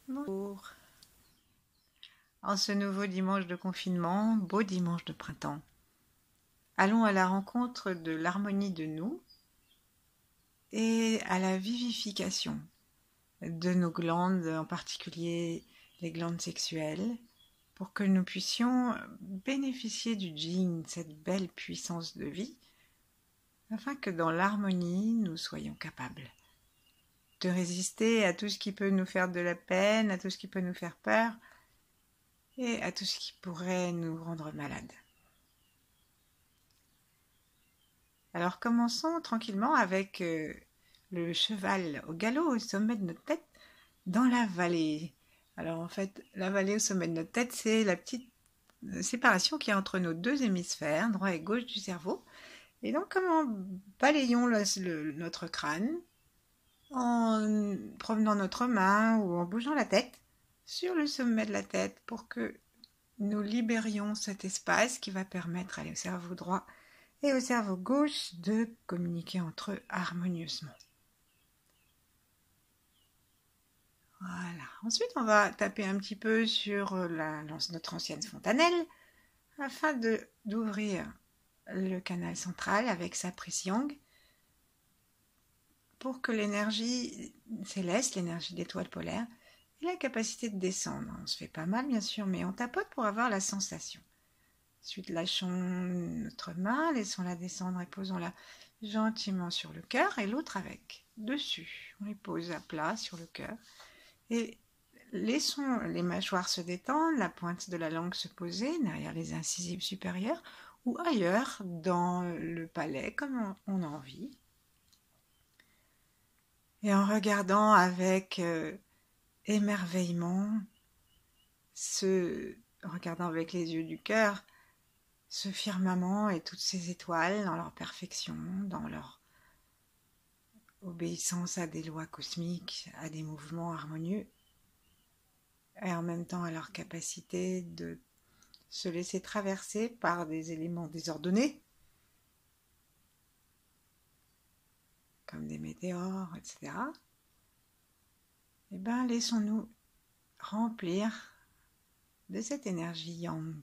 Bonjour. En ce nouveau dimanche de confinement, beau dimanche de printemps, allons à la rencontre de l'harmonie de nous et à la vivification de nos glandes, en particulier les glandes sexuelles, pour que nous puissions bénéficier du yin, cette belle puissance de vie, afin que dans l'harmonie, nous soyons capables de résister à tout ce qui peut nous faire de la peine, à tout ce qui peut nous faire peur, et à tout ce qui pourrait nous rendre malades. Alors commençons tranquillement avec le cheval au galop au sommet de notre tête dans la vallée. Alors en fait, la vallée au sommet de notre tête, c'est la petite séparation qui est entre nos deux hémisphères, droit et gauche du cerveau. Et donc comment balayons notre crâne en promenant notre main ou en bougeant la tête sur le sommet de la tête pour que nous libérions cet espace qui va permettre au cerveau droit et au cerveau gauche de communiquer entre eux harmonieusement. Voilà. Ensuite, on va taper un petit peu sur notre ancienne fontanelle afin d'ouvrir le canal central avec sa prise yang pour que l'énergie céleste, l'énergie d'étoile polaire, ait la capacité de descendre. On se fait pas mal bien sûr, mais on tapote pour avoir la sensation. Ensuite, lâchons notre main, laissons-la descendre et posons-la gentiment sur le cœur et l'autre avec, dessus. On les pose à plat sur le cœur et laissons les mâchoires se détendre, la pointe de la langue se poser derrière les incisives supérieures ou ailleurs dans le palais comme on a envie. Et en regardant avec émerveillement, regardant avec les yeux du cœur, ce firmament et toutes ces étoiles dans leur perfection, dans leur obéissance à des lois cosmiques, à des mouvements harmonieux, et en même temps à leur capacité de se laisser traverser par des éléments désordonnés, comme des météores, etc. Eh bien, laissons-nous remplir de cette énergie yang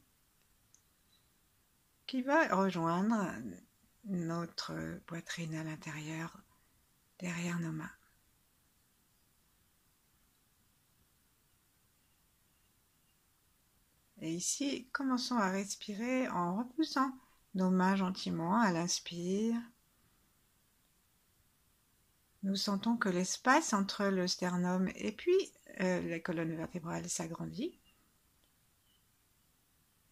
qui va rejoindre notre poitrine à l'intérieur, derrière nos mains. Et ici, commençons à respirer en repoussant nos mains gentiment à l'inspire. Nous sentons que l'espace entre le sternum et puis la colonne vertébrale s'agrandit.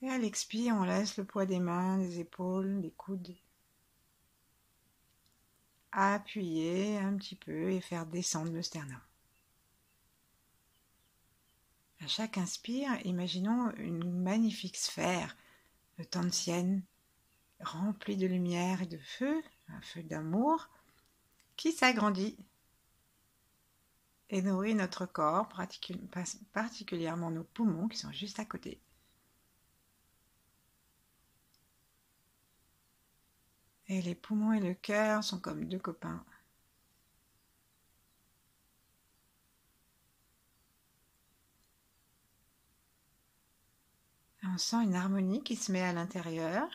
Et à l'expire, on laisse le poids des mains, des épaules, des coudes appuyer un petit peu et faire descendre le sternum. À chaque inspire, imaginons une magnifique sphère de Tantienne remplie de lumière et de feu, un feu d'amour, qui s'agrandit et nourrit notre corps, particulièrement nos poumons qui sont juste à côté. Et les poumons et le cœur sont comme deux copains. Et on sent une harmonie qui se met à l'intérieur.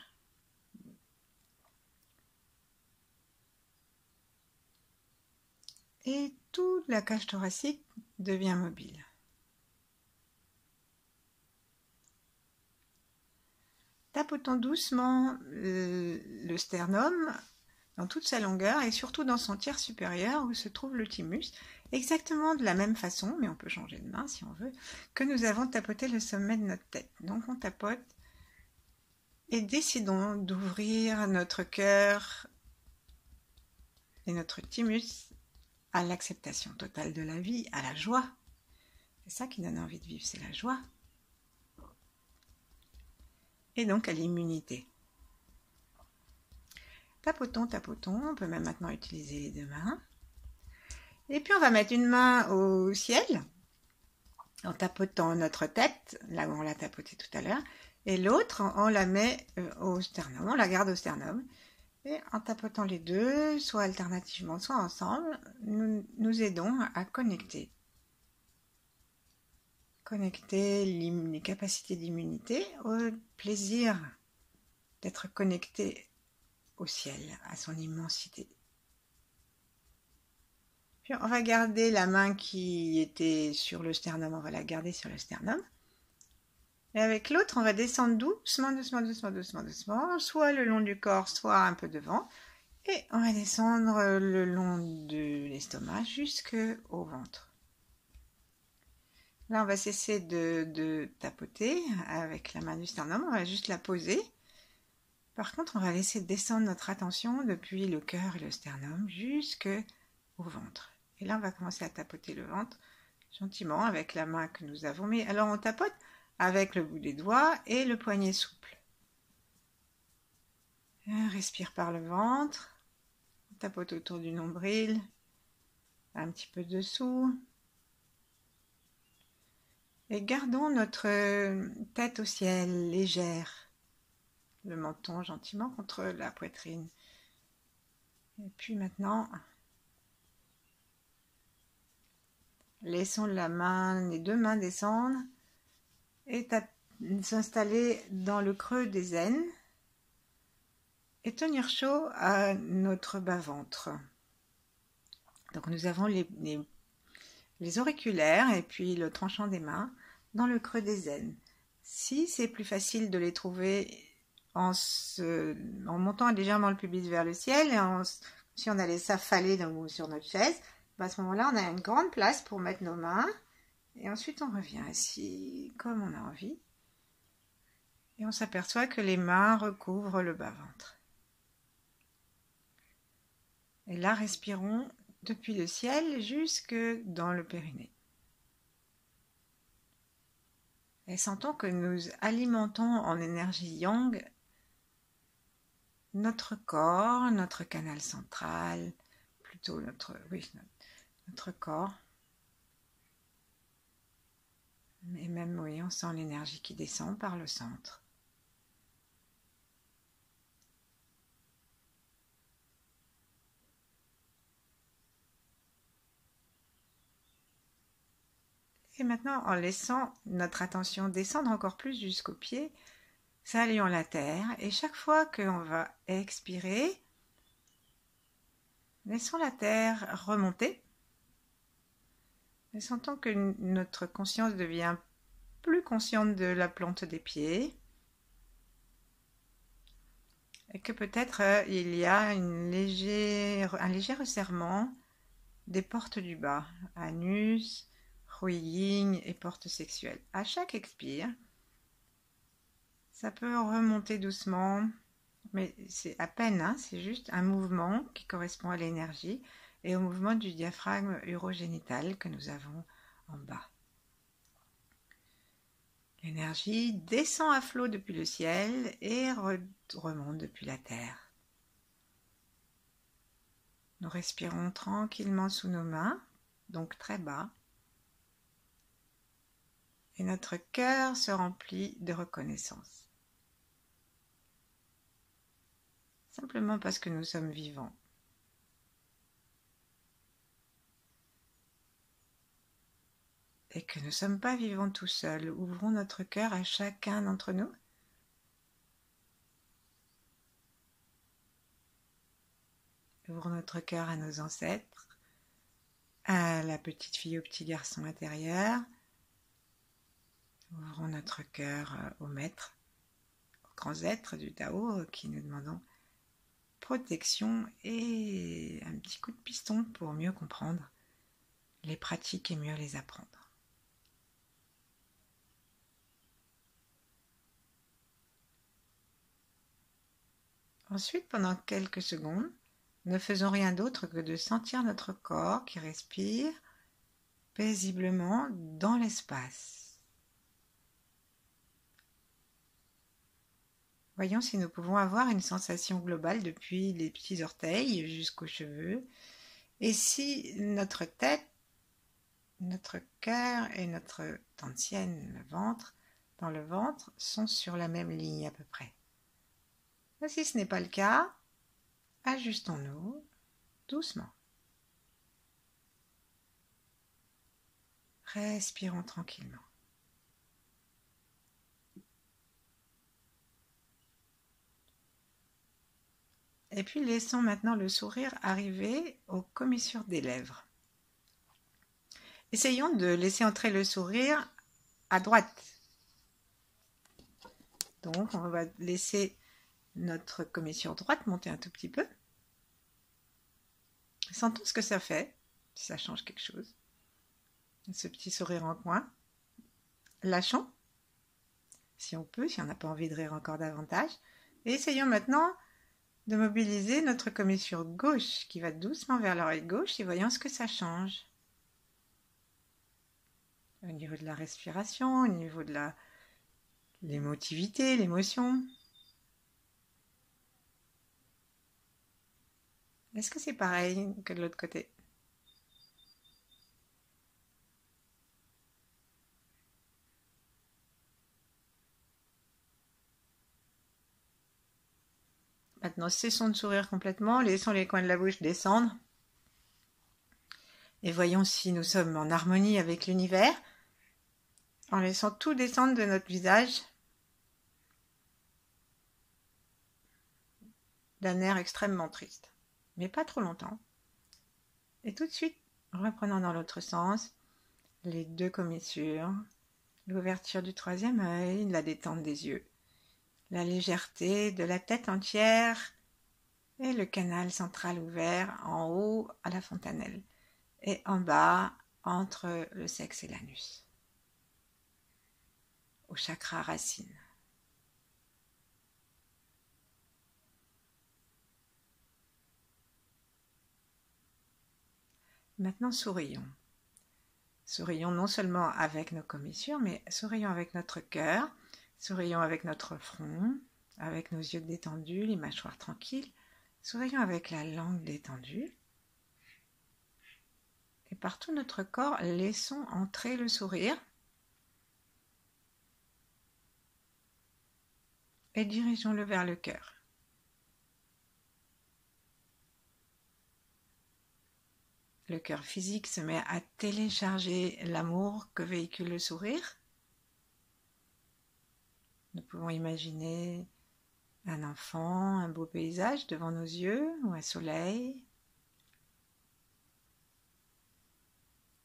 Et toute la cage thoracique devient mobile. Tapotons doucement le sternum dans toute sa longueur et surtout dans son tiers supérieur où se trouve le thymus, exactement de la même façon, mais on peut changer de main si on veut, que nous avons tapoté le sommet de notre tête. Donc on tapote et décidons d'ouvrir notre cœur et notre thymus à l'acceptation totale de la vie, à la joie. C'est ça qui donne envie de vivre, c'est la joie. Et donc à l'immunité. Tapotons, tapotons, on peut même maintenant utiliser les deux mains. Et puis on va mettre une main au ciel, en tapotant notre tête, là où on l'a tapoté tout à l'heure, et l'autre, on la met au sternum, on la garde au sternum. Et en tapotant les deux, soit alternativement, soit ensemble, nous aidons à connecter connecter les capacités d'immunité au plaisir d'être connecté au ciel, à son immensité. Puis on va garder la main qui était sur le sternum, on va la garder sur le sternum. Et avec l'autre, on va descendre doucement, doucement, doucement, doucement, doucement, soit le long du corps, soit un peu devant. Et on va descendre le long de l'estomac jusqu'au ventre. Là, on va cesser de tapoter avec la main du sternum, on va juste la poser. Par contre, on va laisser descendre notre attention depuis le cœur et le sternum jusqu'au ventre. Et là, on va commencer à tapoter le ventre gentiment avec la main que nous avons mis. Alors, on tapote avec le bout des doigts et le poignet souple. Respire par le ventre. On tapote autour du nombril, un petit peu dessous. Et gardons notre tête au ciel, légère. Le menton gentiment contre la poitrine. Et puis maintenant, laissons les deux mains descendre et s'installer dans le creux des aines et tenir chaud à notre bas-ventre. Donc nous avons les auriculaires et puis le tranchant des mains dans le creux des aines. Si c'est plus facile de les trouver en montant légèrement le pubis vers le ciel et si on allait s'affaler sur notre chaise, à ce moment-là, on a une grande place pour mettre nos mains. Et ensuite, on revient assis comme on a envie. Et on s'aperçoit que les mains recouvrent le bas-ventre. Et là, respirons depuis le ciel jusque dans le périnée. Et sentons que nous alimentons en énergie yang notre corps, notre canal central, plutôt notre corps. Et même, oui, on sent l'énergie qui descend par le centre. Et maintenant, en laissant notre attention descendre encore plus jusqu'aux pieds, saluons la terre. Et chaque fois qu'on va expirer, laissons la terre remonter. Et sentons que notre conscience devient plus consciente de la plante des pieds. Et que peut-être il y a un léger resserrement des portes du bas, anus, yin et portes sexuelles. À chaque expire, ça peut remonter doucement, mais c'est à peine, c'est juste un mouvement qui correspond à l'énergie et au mouvement du diaphragme urogénital que nous avons en bas. L'énergie descend à flot depuis le ciel et remonte depuis la terre. Nous respirons tranquillement sous nos mains, donc très bas. Et notre cœur se remplit de reconnaissance. Simplement parce que nous sommes vivants. Et que nous ne sommes pas vivants tout seuls. Ouvrons notre cœur à chacun d'entre nous. Ouvrons notre cœur à nos ancêtres, à la petite fille, au petit garçon intérieur. Ouvrons notre cœur aux maîtres, aux grands êtres du Tao qui nous demandons protection et un petit coup de piston pour mieux comprendre les pratiques et mieux les apprendre. Ensuite, pendant quelques secondes, ne faisons rien d'autre que de sentir notre corps qui respire paisiblement dans l'espace. Voyons si nous pouvons avoir une sensation globale depuis les petits orteils jusqu'aux cheveux. Et si notre tête, notre cœur et notre tantienne, dans le ventre, sont sur la même ligne à peu près. Et si ce n'est pas le cas, ajustons-nous doucement. Respirons tranquillement. Et puis laissons maintenant le sourire arriver aux commissures des lèvres. Essayons de laisser entrer le sourire à droite. Donc on va laisser notre commissure droite monter un tout petit peu. Sentons ce que ça fait, si ça change quelque chose. Ce petit sourire en coin. Lâchons, si on peut, si on n'a pas envie de rire encore davantage. Et essayons maintenant de mobiliser notre commissure gauche qui va doucement vers l'oreille gauche et voyons ce que ça change. Au niveau de la respiration, au niveau de l'émotivité, l'émotion. Est-ce que c'est pareil que de l'autre côté? Maintenant, cessons de sourire complètement, laissons les coins de la bouche descendre. Et voyons si nous sommes en harmonie avec l'univers, en laissant tout descendre de notre visage d'un air extrêmement triste. Mais pas trop longtemps. Et tout de suite, reprenons dans l'autre sens les deux commissures, l'ouverture du troisième œil, la détente des yeux, la légèreté de la tête entière et le canal central ouvert en haut à la fontanelle et en bas entre le sexe et l'anus, au chakra racine. Maintenant sourions. Sourions non seulement avec nos commissures, mais sourions avec notre cœur, sourions avec notre front, avec nos yeux détendus, les mâchoires tranquilles, sourions avec la langue détendue. Et par tout notre corps, laissons entrer le sourire et dirigeons-le vers le cœur. Le cœur physique se met à télécharger l'amour que véhicule le sourire. Nous pouvons imaginer un enfant, un beau paysage devant nos yeux, ou un soleil,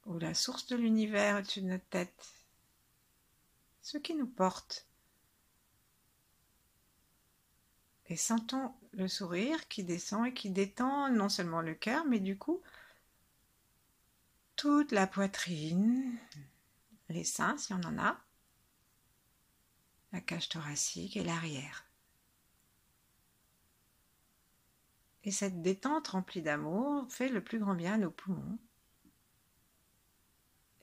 ou la source de l'univers au-dessus de notre tête, ce qui nous porte. Et sentons le sourire qui descend et qui détend non seulement le cœur, mais du coup, toute la poitrine, les seins si on en a, la cage thoracique et l'arrière. Et cette détente remplie d'amour fait le plus grand bien à nos poumons.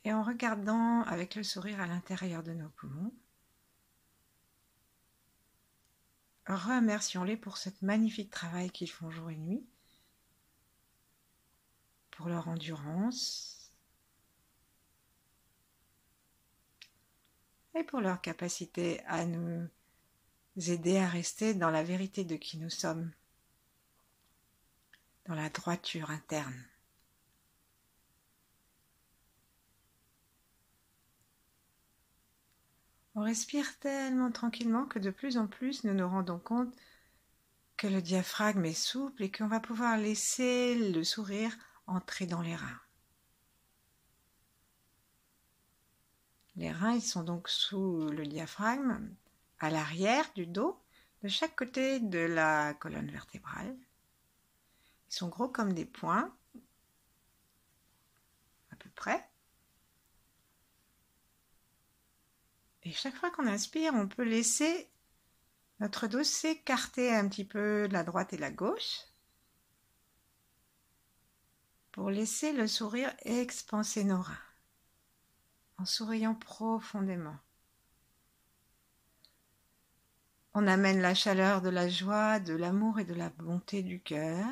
Et en regardant avec le sourire à l'intérieur de nos poumons, remercions-les pour ce magnifique travail qu'ils font jour et nuit, pour leur endurance et pour leur capacité à nous aider à rester dans la vérité de qui nous sommes, dans la droiture interne. On respire tellement tranquillement que de plus en plus nous nous rendons compte que le diaphragme est souple et qu'on va pouvoir laisser le sourire entrer dans les reins. Les reins, ils sont donc sous le diaphragme, à l'arrière du dos, de chaque côté de la colonne vertébrale. Ils sont gros comme des poings, à peu près. Et chaque fois qu'on inspire, on peut laisser notre dos s'écarter un petit peu de la droite et de la gauche pour laisser le sourire expanser nos reins, en souriant profondément. On amène la chaleur de la joie, de l'amour et de la bonté du cœur,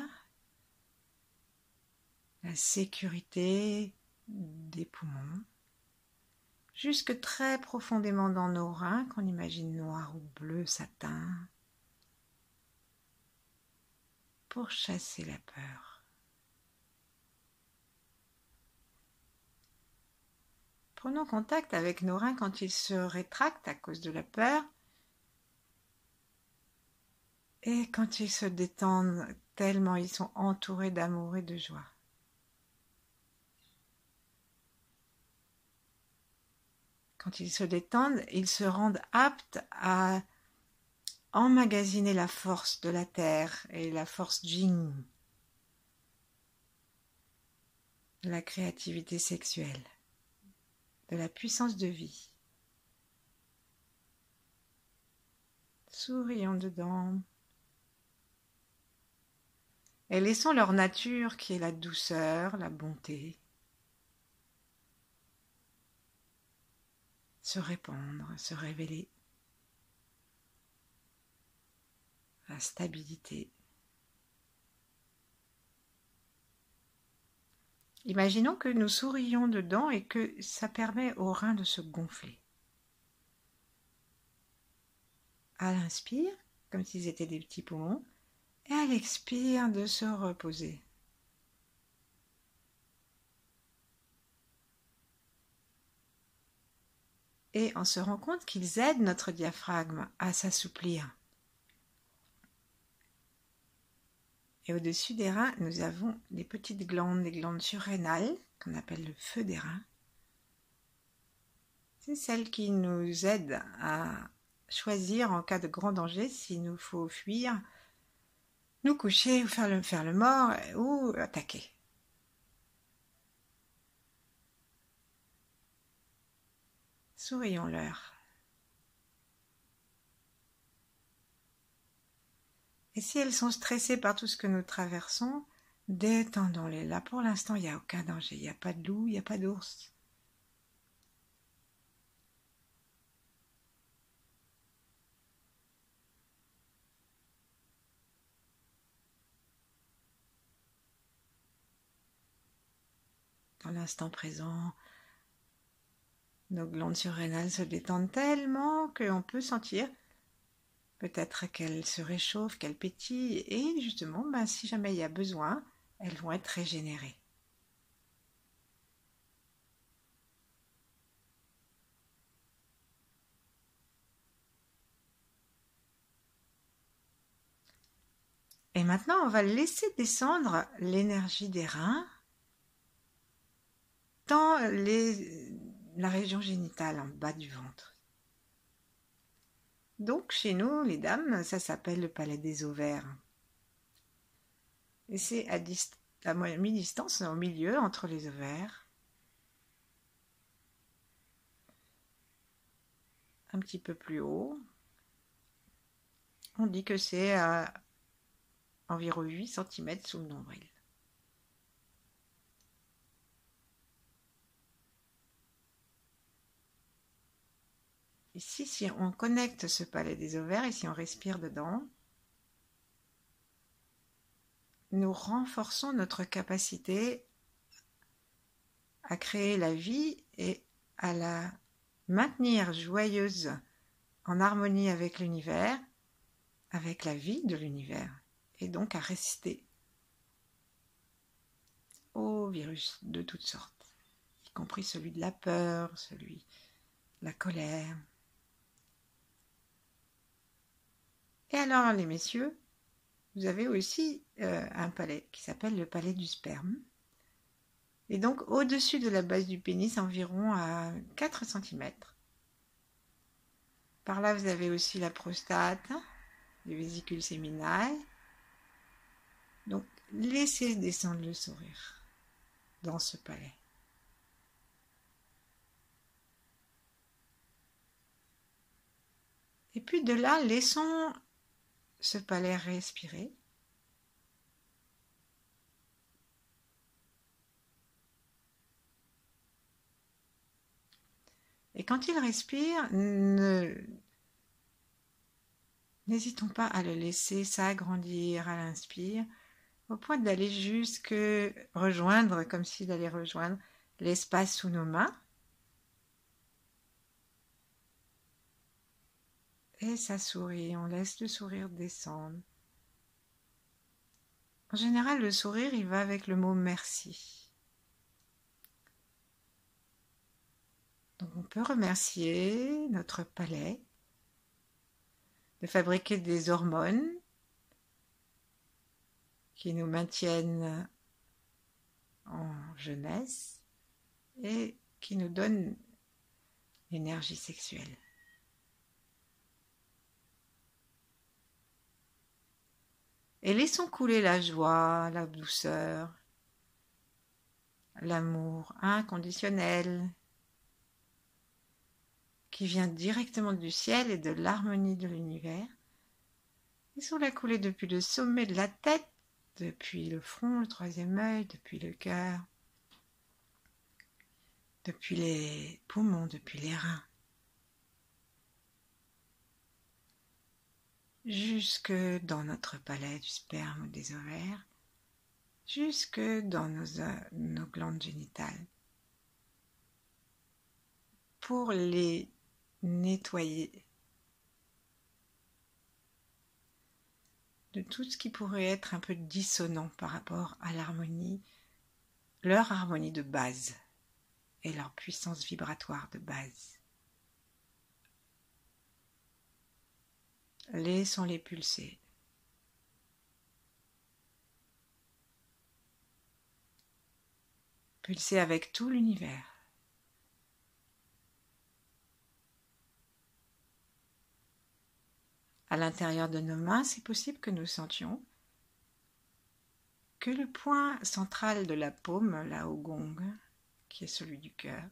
la sécurité des poumons, jusque très profondément dans nos reins, qu'on imagine noir ou bleu satin, pour chasser la peur. Prenons contact avec nos reins quand ils se rétractent à cause de la peur et quand ils se détendent tellement ils sont entourés d'amour et de joie. Quand ils se détendent, ils se rendent aptes à emmagasiner la force de la terre et la force Jing, de la créativité sexuelle, de la puissance de vie. Sourions dedans. Et laissons leur nature qui est la douceur, la bonté, se répandre, se révéler. La stabilité. Imaginons que nous sourions dedans et que ça permet aux reins de se gonfler. À l'inspire, comme s'ils étaient des petits poumons, et à l'expire de se reposer. Et on se rend compte qu'ils aident notre diaphragme à s'assouplir. Et au-dessus des reins, nous avons des petites glandes, des glandes surrénales, qu'on appelle le feu des reins. C'est celles qui nous aident à choisir en cas de grand danger s'il nous faut fuir, nous coucher ou faire le mort ou attaquer. Sourions-leur. Et si elles sont stressées par tout ce que nous traversons, détendons-les. Là, pour l'instant, il n'y a aucun danger. Il n'y a pas de loup, il n'y a pas d'ours. Dans l'instant présent, nos glandes surrénales se détendent tellement qu'on peut sentir peut-être qu'elles se réchauffent, qu'elles pétillent, et justement, si jamais il y a besoin, elles vont être régénérées. Et maintenant, on va laisser descendre l'énergie des reins dans la région génitale, en bas du ventre. Donc, chez nous, les dames, ça s'appelle le palais des ovaires. Et c'est à mi-distance, au milieu, entre les ovaires. Un petit peu plus haut. On dit que c'est à environ 8 cm sous le nombril. Ici, si on connecte ce palais des ovaires et si on respire dedans, nous renforçons notre capacité à créer la vie et à la maintenir joyeuse, en harmonie avec l'univers, avec la vie de l'univers, et donc à résister aux virus de toutes sortes, y compris celui de la peur, celui de la colère. Et alors, les messieurs, vous avez aussi un palais qui s'appelle le palais du sperme. Et donc, au-dessus de la base du pénis, environ à 4 cm. Par là, vous avez aussi la prostate, les vésicules séminales. Donc, laissez descendre le sourire dans ce palais. Et puis de là, laissons ce palais respirer. Et quand il respire, n'hésitons pas à le laisser s'agrandir à l'inspire, au point d'aller jusque rejoindre, comme s'il allait rejoindre l'espace sous nos mains. Et ça sourit, on laisse le sourire descendre. En général, le sourire, il va avec le mot merci. Donc on peut remercier notre palais de fabriquer des hormones qui nous maintiennent en jeunesse et qui nous donnent l'énergie sexuelle. Et laissons couler la joie, la douceur, l'amour inconditionnel qui vient directement du ciel et de l'harmonie de l'univers. Laissons-la couler depuis le sommet de la tête, depuis le front, le troisième œil, depuis le cœur, depuis les poumons, depuis les reins, jusque dans notre palais du sperme ou des ovaires, jusque dans nos glandes génitales, pour les nettoyer de tout ce qui pourrait être un peu dissonant par rapport à l'harmonie, leur harmonie de base et leur puissance vibratoire de base. Laissons-les pulser. Pulser avec tout l'univers. À l'intérieur de nos mains, c'est possible que nous sentions que le point central de la paume, là au gong, qui est celui du cœur,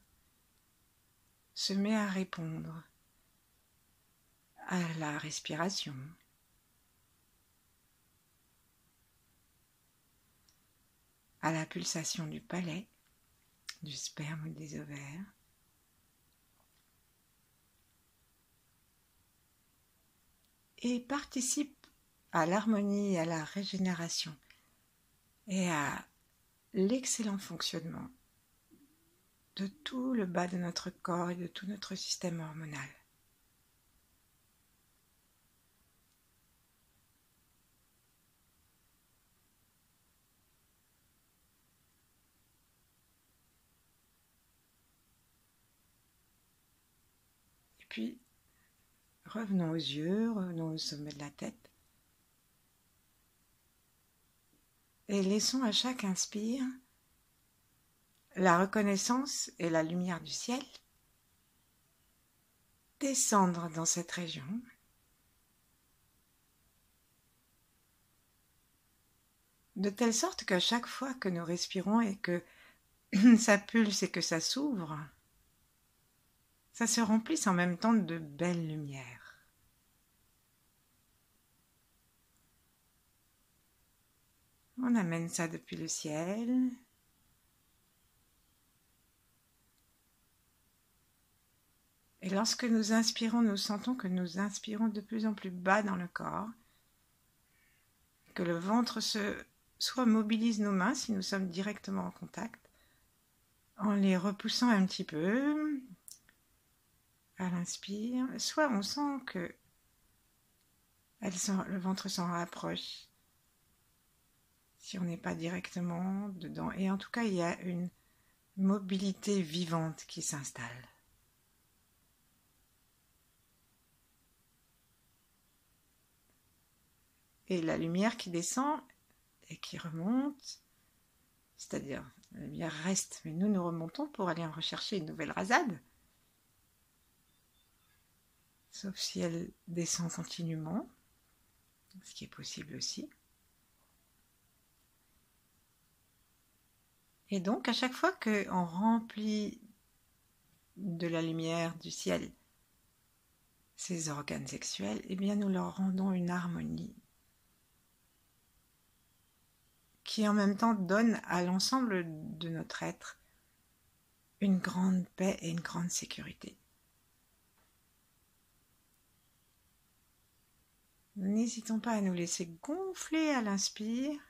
se met à répondre à la respiration, à la pulsation du palais, du sperme ou des ovaires, et participe à l'harmonie et à la régénération et à l'excellent fonctionnement de tout le bas de notre corps et de tout notre système hormonal. Et puis, revenons aux yeux, revenons au sommet de la tête. Et laissons à chaque inspire la reconnaissance et la lumière du ciel descendre dans cette région. De telle sorte qu'à chaque fois que nous respirons et que ça pulse et que ça s'ouvre, ça se remplisse en même temps de belles lumières. On amène ça depuis le ciel. Et lorsque nous inspirons, nous sentons que nous inspirons de plus en plus bas dans le corps, que le ventre soit mobilise nos mains si nous sommes directement en contact, en les repoussant un petit peu à l'inspire, soit on sent que le ventre s'en rapproche si on n'est pas directement dedans. Et en tout cas, il y a une mobilité vivante qui s'installe. Et la lumière qui descend et qui remonte, c'est-à-dire la lumière reste, mais nous remontons pour aller en rechercher une nouvelle rasade. Sauf si elle descend continuellement, ce qui est possible aussi. Et donc, à chaque fois qu'on remplit de la lumière du ciel ces organes sexuels, eh bien nous leur rendons une harmonie qui en même temps donne à l'ensemble de notre être une grande paix et une grande sécurité. N'hésitons pas à nous laisser gonfler à l'inspire,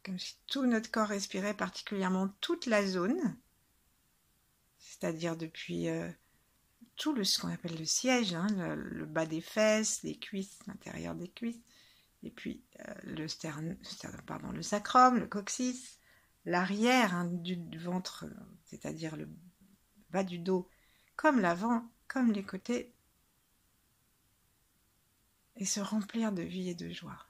comme si tout notre corps respirait, particulièrement toute la zone, c'est-à-dire depuis tout ce qu'on appelle le siège, le bas des fesses, les cuisses, l'intérieur des cuisses, et puis le sacrum, le coccyx, l'arrière du ventre, c'est-à-dire le bas du dos, comme l'avant, comme les côtés, et se remplir de vie et de joie.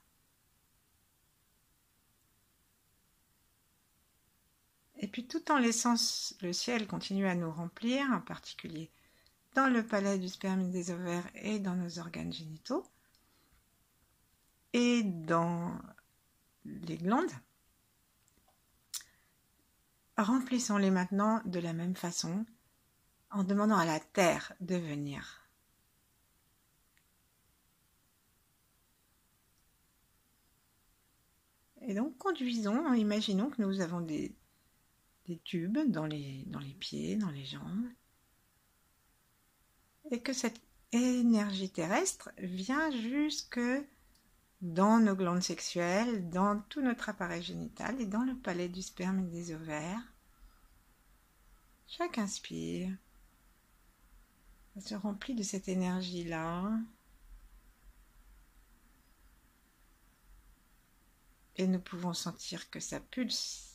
Et puis tout en laissant le ciel continuer à nous remplir, en particulier dans le palais du sperme et des ovaires et dans nos organes génitaux et dans les glandes, remplissons-les maintenant de la même façon en demandant à la terre de venir. Et donc conduisons, imaginons que nous avons des tubes dans les pieds, dans les jambes, et que cette énergie terrestre vient jusque dans nos glandes sexuelles, dans tout notre appareil génital et dans le palais du sperme et des ovaires. Chaque inspire se remplit de cette énergie-là. Et nous pouvons sentir que ça pulse.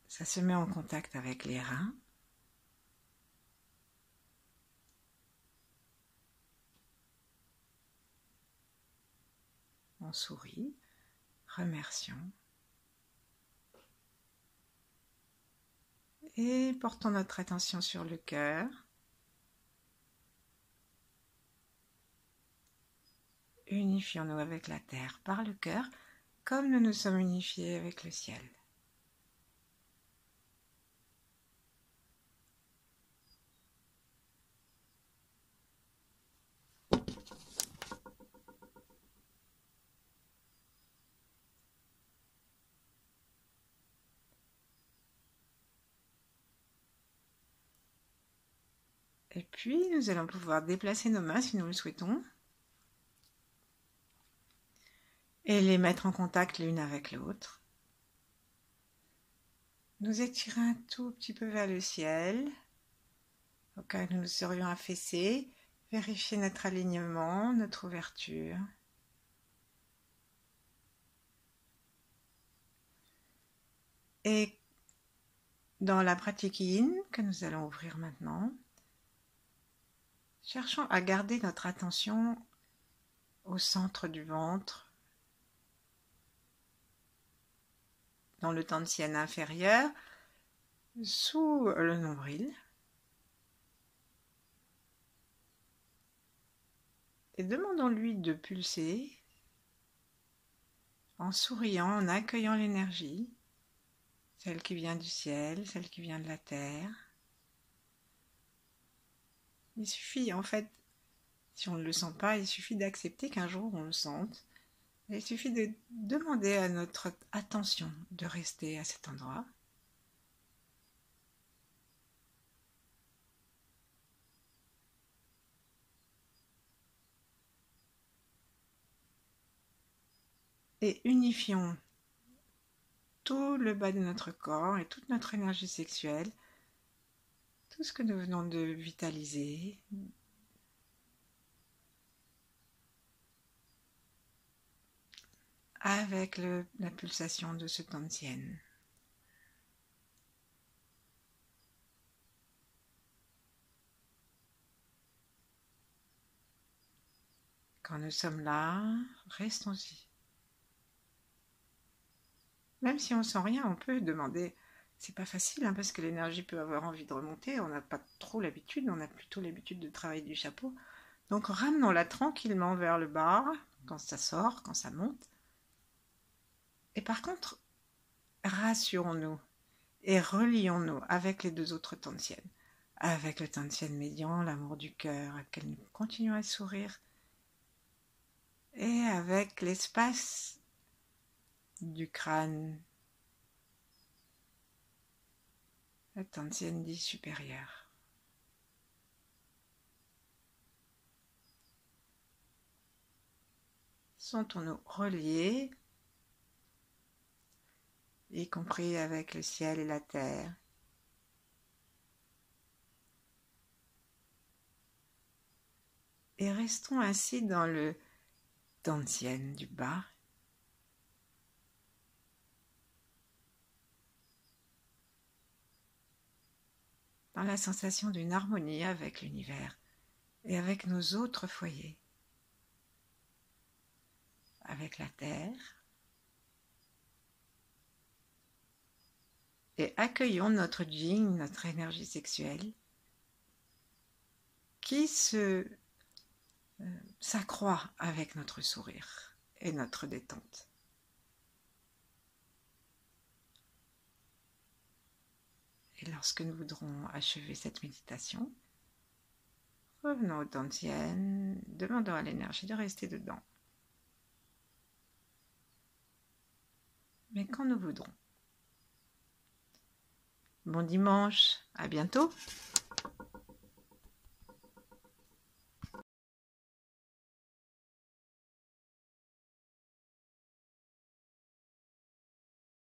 Ça se met en contact avec les reins. On sourit, remercions. Et portons notre attention sur le cœur. Unifions-nous avec la terre par le cœur, comme nous nous sommes unifiés avec le ciel. Et puis, nous allons pouvoir déplacer nos mains si nous le souhaitons et les mettre en contact l'une avec l'autre. Nous étirer un tout petit peu vers le ciel, au cas où nous serions affaissés, vérifier notre alignement, notre ouverture. Et dans la pratique yin que nous allons ouvrir maintenant, cherchons à garder notre attention au centre du ventre, dans le tantian inférieur, sous le nombril. Et demandons-lui de pulser en souriant, en accueillant l'énergie, celle qui vient du ciel, celle qui vient de la terre. Il suffit, en fait, si on ne le sent pas, il suffit d'accepter qu'un jour on le sente. Il suffit de demander à notre attention de rester à cet endroit. Et unifions tout le bas de notre corps et toute notre énergie sexuelle, tout ce que nous venons de vitaliser, avec la pulsation de ce tantian. Quand nous sommes là, restons-y. Même si on ne sent rien, on peut demander. C'est pas facile, parce que l'énergie peut avoir envie de remonter. On n'a pas trop l'habitude, on a plutôt l'habitude de travailler du chapeau. Donc ramenons-la tranquillement vers le bas, quand ça sort, quand ça monte. Et par contre, rassurons-nous et relions-nous avec les deux autres tantians. Avec le tantian médian, l'amour du cœur, auquel nous continuons à sourire. Et avec l'espace du crâne, le tantian dit supérieur. Sentons-nous reliés, y compris avec le ciel et la terre. Et restons ainsi dans le tantian du bas. Dans la sensation d'une harmonie avec l'univers et avec nos autres foyers. Avec la terre, et accueillons notre Jing, notre énergie sexuelle, qui s'accroît avec notre sourire et notre détente. Et lorsque nous voudrons achever cette méditation, revenons au Dantian, demandons à l'énergie de rester dedans. Mais quand nous voudrons. Bon dimanche, à bientôt!